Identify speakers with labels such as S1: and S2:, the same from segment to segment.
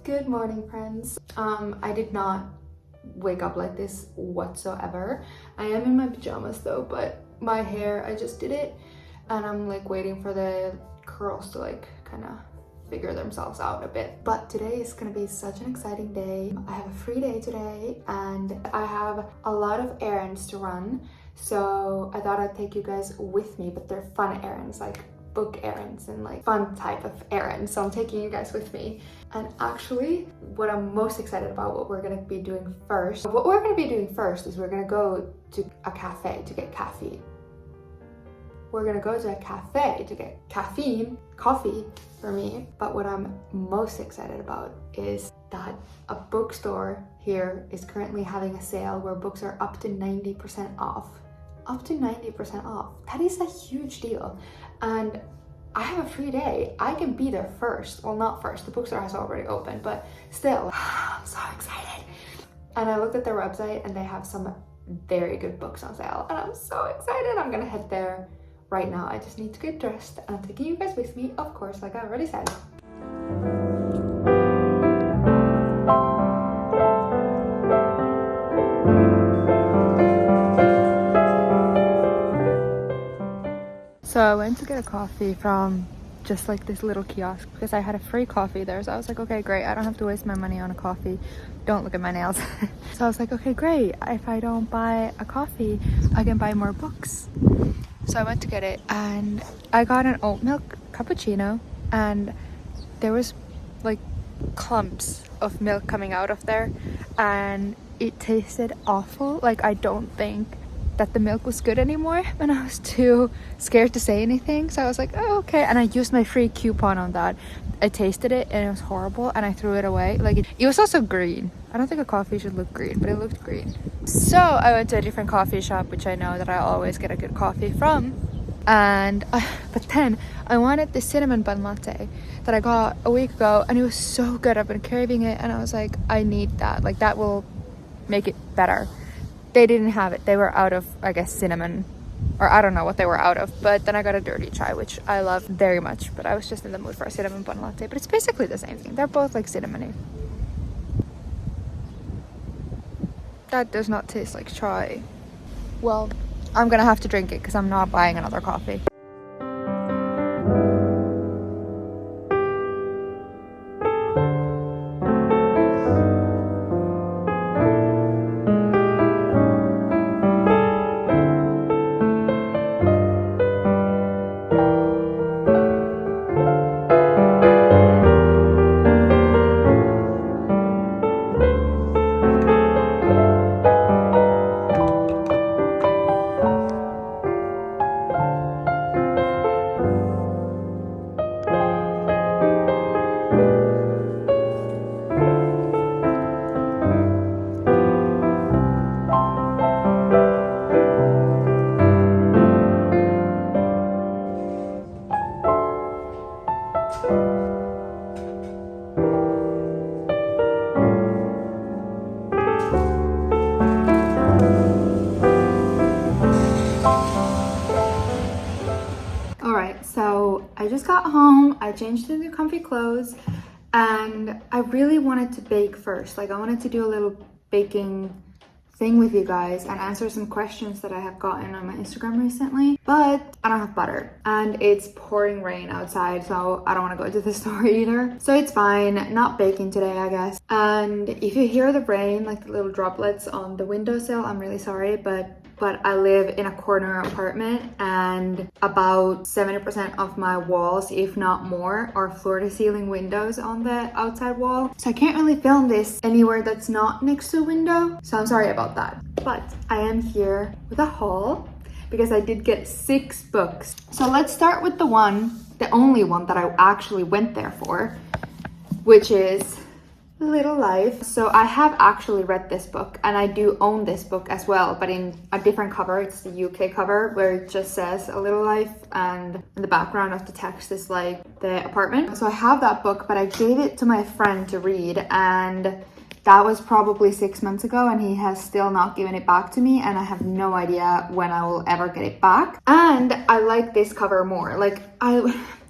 S1: Good morning, friends. I did not wake up like this whatsoever. I am in my pajamas though, but my hair, I just did it and I'm like waiting for the curls to like kind of figure themselves out a bit. But today is gonna be such an exciting day. I have a free day today and I have a lot of errands to run. So I thought I'd take you guys with me, but they're fun errands, like book errands and like fun type of errands. So I'm taking you guys with me. And actually, what I'm most excited about, what we're gonna be doing first is we're gonna go to a cafe to get caffeine. We're gonna go to a cafe to get coffee for me. But what I'm most excited about is that a bookstore here is currently having a sale where books are up to 90% off. Up to 90% off. That is a huge deal. And I have a free day. I can be there first. Well, not first. The bookstore has already opened, but still, I'm so excited. And I looked at their website and they have some very good books on sale. And I'm so excited. I'm gonna head there right now. I just need to get dressed and I'm taking you guys with me, of course, like I already said. So I went to get a coffee from just like this little kiosk because I had a free coffee there. So I was like, okay, great. I don't have to waste my money on a coffee. Don't look at my nails. So I was like, okay, great. If I don't buy a coffee, I can buy more books. So I went to get it and I got an oat milk cappuccino and there was like clumps of milk coming out of there and it tasted awful. Like I don't think that the milk was good anymore and I was too scared to say anything. So I was like, oh, okay. And I used my free coupon on that. I tasted it and it was horrible and I threw it away. Like it was also green. I don't think a coffee should look green, but it looked green. So I went to a different coffee shop, which I know that I always get a good coffee from. And but then I wanted this cinnamon bun latte that I got a week ago and it was so good. I've been craving it and I was like, I need that. Like that will make it better. They didn't have it. They were out of, I guess, cinnamon, or I don't know what they were out of. But then I got a dirty chai, which I love very much. But I was just in the mood for a cinnamon bun latte. But it's basically the same thing. They're both like cinnamony. That does not taste like chai. Well, I'm gonna have to drink it because I'm not buying another coffee. So I just got home, I changed into comfy clothes, and I really wanted to bake first. Like I wanted to do a little baking thing with you guys and answer some questions that I have gotten on my Instagram recently, but I don't have butter and it's pouring rain outside, so I don't want to go to the store either. So it's fine, not baking today, I guess. And if you hear the rain, like the little droplets on the windowsill, I'm really sorry, but I live in a corner apartment and about 70% of my walls, if not more, are floor to ceiling windows on the outside wall. So I can't really film this anywhere that's not next to a window. So I'm sorry about that. But I am here with a haul because I did get 6 books. So let's start with the only one that I actually went there for, which is Little Life. So I have actually read this book and I do own this book as well, but in a different cover. It's the UK cover where it just says A Little Life and in the background of the text is like the apartment. So I have that book, but I gave it to my friend to read and that was probably 6 months ago and he has still not given it back to me and I have no idea when I will ever get it back. And I like this cover more. Like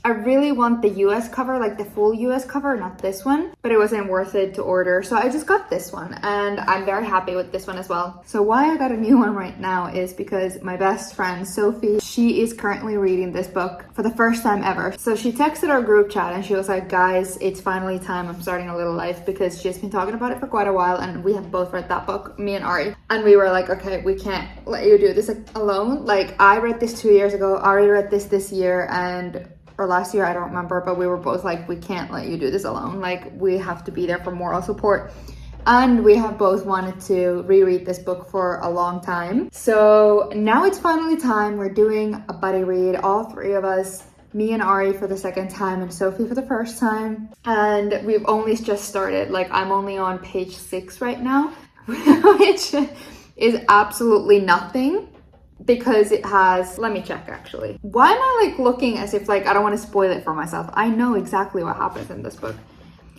S1: I really want the US cover, like the full US cover, not this one, but it wasn't worth it to order. So I just got this one and I'm very happy with this one as well. So why I got a new one right now is because my best friend, Sophie, she is currently reading this book for the first time ever. So she texted our group chat and she was like, guys, it's finally time I'm starting a little life, because she's been talking about it for quite a while and we have both read that book, me and Ari. And we were like, okay, we can't let you do this alone. Like I read this 2 years ago, Ari read this year or last year, I don't remember, but we were both like, we can't let you do this alone. Like we have to be there for moral support. And we have both wanted to reread this book for a long time. So now it's finally time. We're doing a buddy read, all three of us, me and Ari for the second time and Sophie for the first time. And we've only just started. Like I'm only on page 6 right now, which is absolutely nothing. Because it has, let me check actually. Why am I like looking as if like I don't want to spoil it for myself? I know exactly what happens in this book.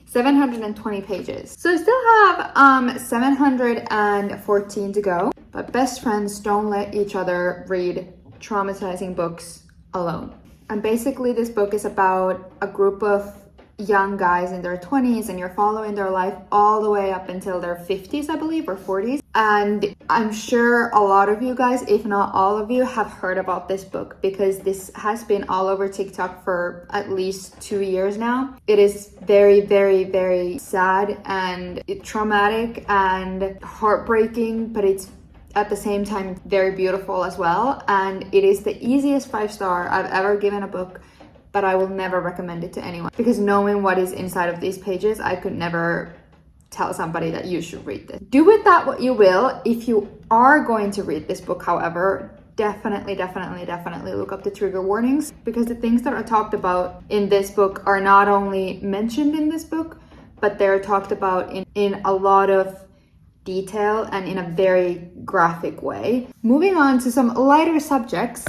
S1: 720 pages. So I still have 714 to go. But best friends don't let each other read traumatizing books alone. And basically this book is about a group of young guys in their 20s and you're following their life all the way up until their 50s, I believe, or 40s. And I'm sure a lot of you guys, if not all of you, have heard about this book because this has been all over TikTok for at least 2 years now. It is very, very, very sad and traumatic and heartbreaking, but it's at the same time very beautiful as well. And it is the easiest 5-star I've ever given a book, but I will never recommend it to anyone because knowing what is inside of these pages, I could never tell somebody that you should read this. Do with that what you will. If you are going to read this book, however, definitely look up the trigger warnings, because the things that are talked about in this book are not only mentioned in this book, but they're talked about in a lot of detail and in a very graphic way. Moving on to some lighter subjects.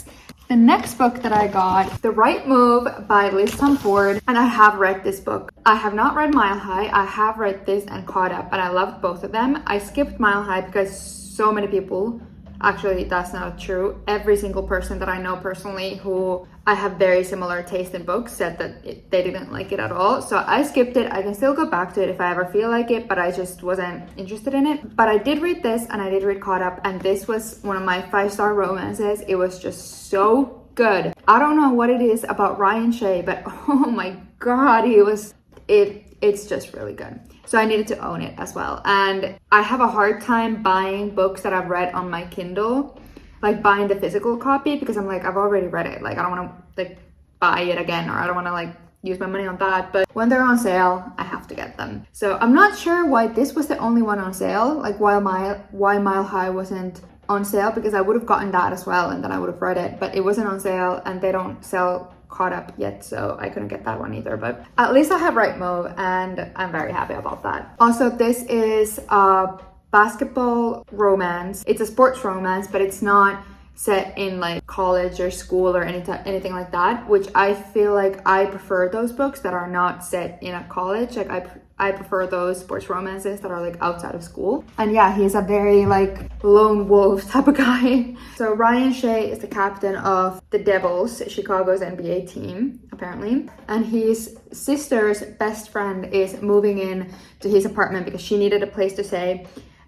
S1: The next book that I got, The Right Move by Liz Tom Ford, and I have read this book. I have not read Mile High. I have read this and caught up, and I loved both of them. I skipped Mile High because so many people, actually that's not true, every single person that I know personally who I have very similar taste in books said that they didn't like it at all. So I skipped it. I can still go back to it if I ever feel like it, but I just wasn't interested in it. But I did read this and I did read Caught Up, and this was one of my 5-star romances. It was just so good. I don't know what it is about Ryan Shea, but oh my god, it's just really good. So I needed to own it as well. And I have a hard time buying books that I've read on my Kindle, like buying the physical copy, because I'm like, I've already read it. Like I don't want to like buy it again, or I don't want to like use my money on that. But when they're on sale, I have to get them. So I'm not sure why this was the only one on sale, like why Mile High wasn't on sale, because I would have gotten that as well and then I would have read it, but it wasn't on sale and they don't sell Caught Up yet, so I couldn't get that one either. But at least I have Right Move and I'm very happy about that. Also, this is a basketball romance. It's a sports romance, but it's not set in like college or school or anything like that, which I feel like I prefer those books that are not set in a college. Like I prefer those sports romances that are like outside of school. And yeah, he's a very like lone wolf type of guy. So Ryan Shea is the captain of the Devils, Chicago's NBA team, apparently. And his sister's best friend is moving in to his apartment because she needed a place to stay.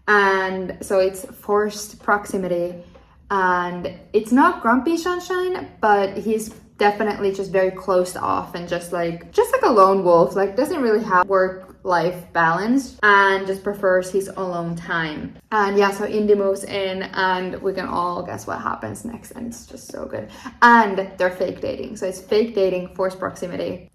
S1: And so it's forced proximity. And it's not grumpy sunshine, but he's definitely just very closed off and just like a lone wolf, like doesn't really have work-life balance and just prefers his alone time. And yeah, so Indy moves in and we can all guess what happens next, and it's just so good. And they're fake dating, so it's fake dating, forced proximity.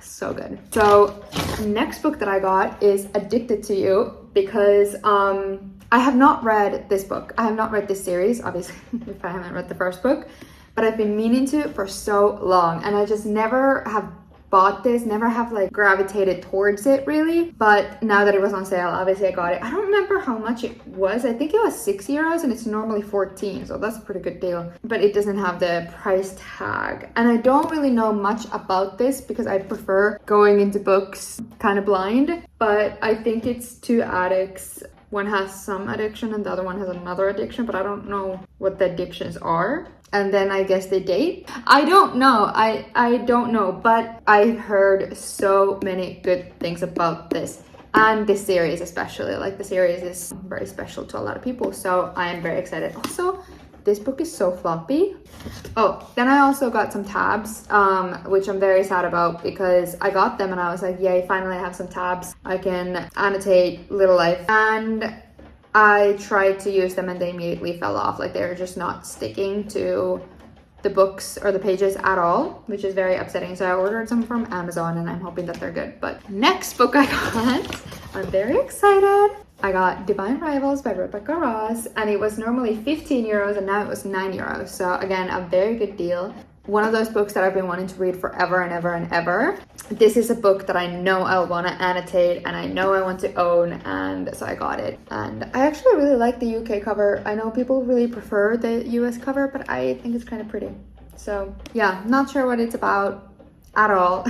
S1: So good. So next book that I got is Addicted to You, because I have not read this book. I have not read this series, obviously, if I haven't read the first book, but I've been meaning to for so long, and I just never have bought this, never have like gravitated towards it really. But now that it was on sale, obviously I got it. I don't remember how much it was. I think it was 6 euros and it's normally 14, so that's a pretty good deal, but it doesn't have the price tag. And I don't really know much about this because I prefer going into books kind of blind, but I think it's two addicts one has some addiction and the other one has another addiction, but I don't know what the addictions are. And then I guess they date. I don't know. I don't know, but I've heard so many good things about this. And this series especially. Like, the series is very special to a lot of people. So I am very excited. Also, this book is so floppy. Oh, then I also got some tabs, which I'm very sad about because I got them and I was like, yay, finally I have some tabs. I can annotate little life. And I tried to use them and they immediately fell off. Like, they're just not sticking to the books or the pages at all, which is very upsetting. So I ordered some from Amazon and I'm hoping that they're good. But next book I got, I'm very excited. I got Divine Rivals by Rebecca Ross, and it was normally 15 euros and now it was 9 euros. So again, a very good deal. One of those books that I've been wanting to read forever and ever and ever. This is a book that I know I'll want to annotate and I know I want to own, and so I got it. And I actually really like the UK cover. I know people really prefer the US cover, but I think it's kind of pretty. So yeah, not sure what it's about at all.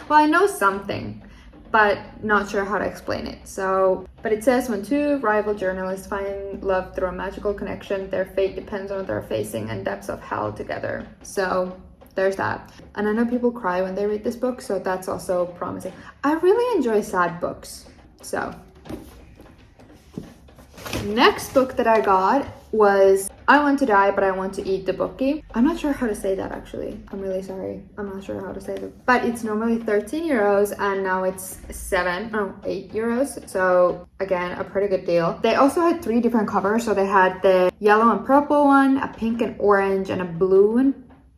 S1: Well, I know something, but not sure how to explain it. So, but it says when two rival journalists find love through a magical connection, their fate depends on what they're facing and depths of hell together. So there's that. And I know people cry when they read this book, so that's also promising. I really enjoy sad books. So next book that I got was I Want to Die, But I Want to Eat, the Bookie. I'm not sure how to say that actually. I'm really sorry. I'm not sure how to say that. But it's normally 13 euros and now it's 8 euros. So again, a pretty good deal. They also had 3 different covers. So they had the yellow and purple one, a pink and orange, and a blue and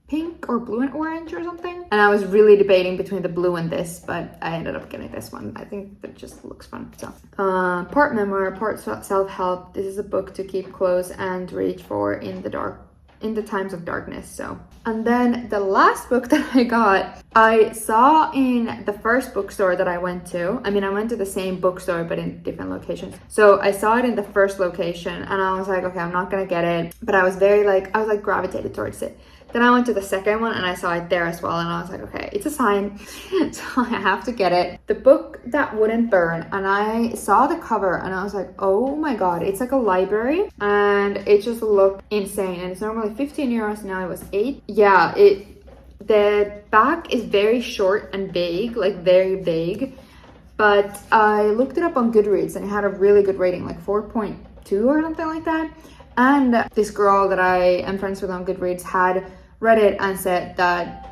S1: pink or blue and orange or something. And I was really debating between the blue and this, but I ended up getting this one. I think that just looks fun. So part memoir, part self-help. This is a book to keep close and reach for in the times of darkness. So, and then the last book that I got, I saw in the first bookstore that I went to. I mean, I went to the same bookstore but in different locations. So I saw it in the first location and I was like, okay, I'm not gonna get it. But I was gravitated towards it. Then I went to the second one and I saw it there as well, and I was like, okay, it's a sign, so I have to get it. The Book That Wouldn't Burn, and I saw the cover and I was like, oh my god, it's like a library and it just looked insane. And it's normally 15 euros, now it was 8. Yeah, the back is very short and vague, like very vague, but I looked it up on Goodreads and it had a really good rating, like 4.2 or something like that. And this girl that I am friends with on Goodreads had read it and said that,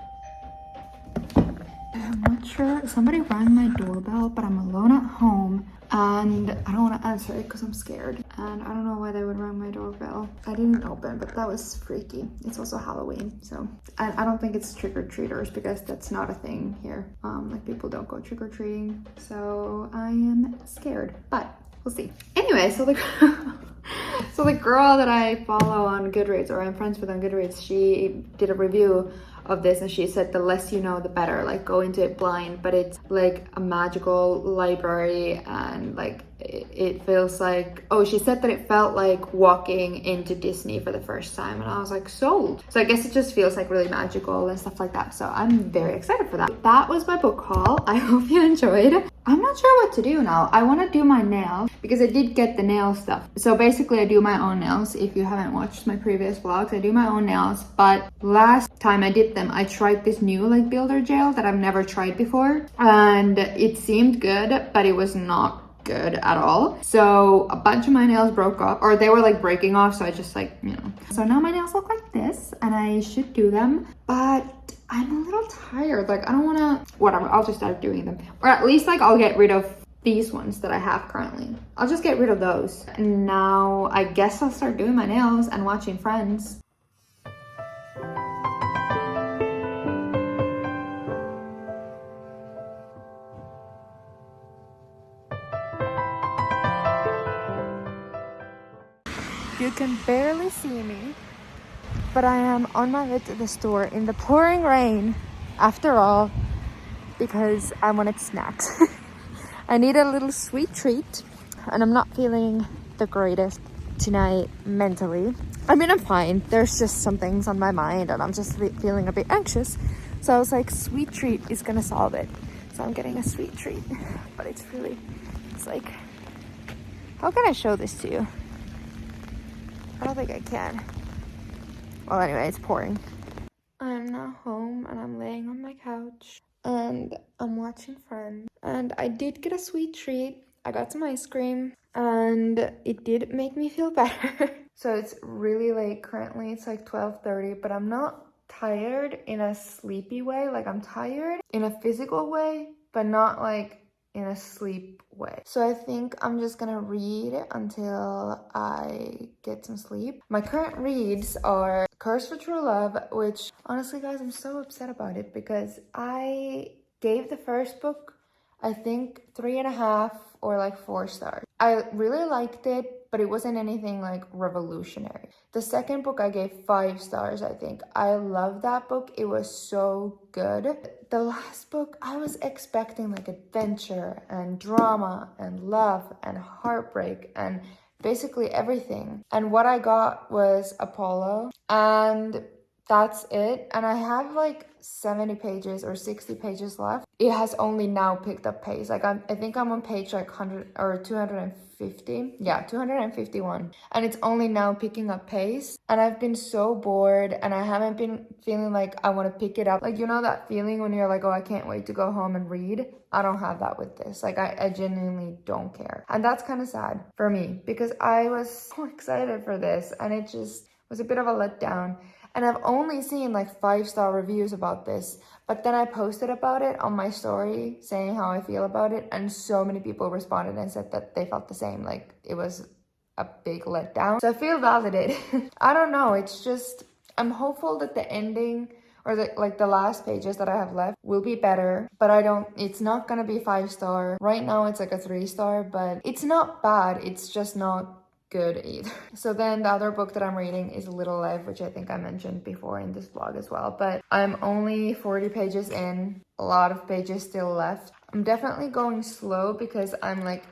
S1: I'm not sure, somebody rang my doorbell, but I'm alone at home and I don't want to answer it because I'm scared. And I don't know why they would ring my doorbell. I didn't open, but that was freaky. It's also Halloween, so. And I don't think it's trick-or-treaters because that's not a thing here. Like, people don't go trick-or-treating, so I am scared, but we'll see. Anyway, so the girl that I follow on Goodreads, or I'm friends with on Goodreads, she did a review of this and she said the less you know the better, like go into it blind. But it's like a magical library and like it feels like, oh, she said that it felt like walking into Disney for the first time, and I was like, sold. So I guess it just feels like really magical and stuff like that, so I'm very excited for that. That was my book haul. I hope you enjoyed. I'm not sure what to do now. I want to do my nails because I did get the nail stuff. So basically I do my own nails. If you haven't watched my previous vlogs, I do my own nails, but last time I did them, I tried this new like builder gel that I've never tried before, and it seemed good, but it was not good at all. So a bunch of my nails broke off, or they were like breaking off, so I just like, you know. So now my nails look like this and I should do them, but I'm a little tired. Like, I don't want to, whatever, I'll just start doing them. Or at least like I'll get rid of these ones that I have currently. I'll just get rid of those. And now I guess I'll start doing my nails and watching Friends. You can barely see me, but I am on my way to the store in the pouring rain after all, because I wanted snacks. I need a little sweet treat, and I'm not feeling the greatest tonight mentally. I mean, I'm fine. There's just some things on my mind and I'm just feeling a bit anxious. So I was like, sweet treat is gonna solve it. So I'm getting a sweet treat, but it's like How can I show this to you? I don't think I can. Well, anyway, it's pouring. I'm now home and I'm laying on my couch and I'm watching Friends. And I did get a sweet treat. I got some ice cream and it did make me feel better. So it's really late currently. It's like 12:30, but I'm not tired in a sleepy way. Like I'm tired in a physical way, but not like in a sleep way. So I think I'm just gonna read until I get some sleep. My current reads are Curse for True Love, which honestly guys, I'm so upset about it because I gave the first book, I think 3.5 or like 4 stars. I really liked it, but it wasn't anything like revolutionary. The second book I gave 5 stars, I think. I love that book. It was so good. The last book, I was expecting like adventure and drama and love and heartbreak and basically everything. And what I got was Apollo, and that's it. And I have like 70 pages or 60 pages left. It has only now picked up pace. Like I think I'm on page like 100 or 250. Yeah, 251. And it's only now picking up pace. And I've been so bored and I haven't been feeling like I want to pick it up. Like, you know that feeling when you're like, oh, I can't wait to go home and read? I don't have that with this. Like I genuinely don't care. And that's kind of sad for me because I was so excited for this and it just was a bit of a letdown. And I've only seen like 5-star reviews about this, but then I posted about it on my story saying how I feel about it, and so many people responded and said that they felt the same, like it was a big letdown. So I feel validated. I don't know, it's just, I'm hopeful that the ending or the last pages that I have left will be better, but it's not gonna be 5-star. Right now it's like a 3-star, but it's not bad, it's just not good either. So then the other book that I'm reading is Little Life, which I think I mentioned before in this vlog as well, but I'm only 40 pages in, a lot of pages still left. I'm definitely going slow because I'm like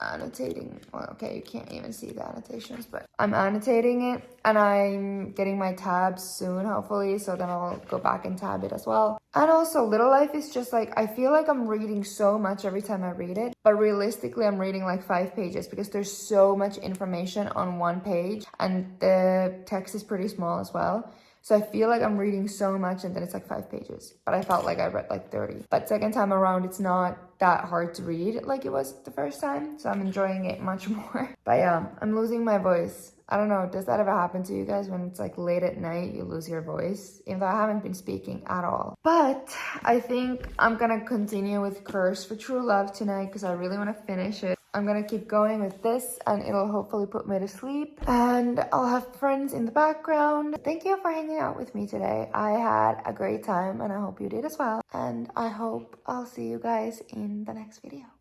S1: annotating. Well, okay, you can't even see the annotations, but I'm annotating it and I'm getting my tabs soon, hopefully, so then I'll go back and tab it as well. And also Little Life is just like, I feel like I'm reading so much every time I read it, but realistically I'm reading like 5 pages because there's so much information on one page and the text is pretty small as well. So I feel like I'm reading so much and then it's like 5 pages, but I felt like I read like 30. But second time around, it's not that hard to read like it was the first time. So I'm enjoying it much more. But yeah, I'm losing my voice. I don't know, does that ever happen to you guys when it's like late at night, you lose your voice? Even though I haven't been speaking at all. But I think I'm gonna continue with Curse for True Love tonight because I really want to finish it. I'm gonna keep going with this and it'll hopefully put me to sleep and I'll have Friends in the background. Thank you for hanging out with me today. I had a great time and I hope you did as well. And I hope I'll see you guys in the next video.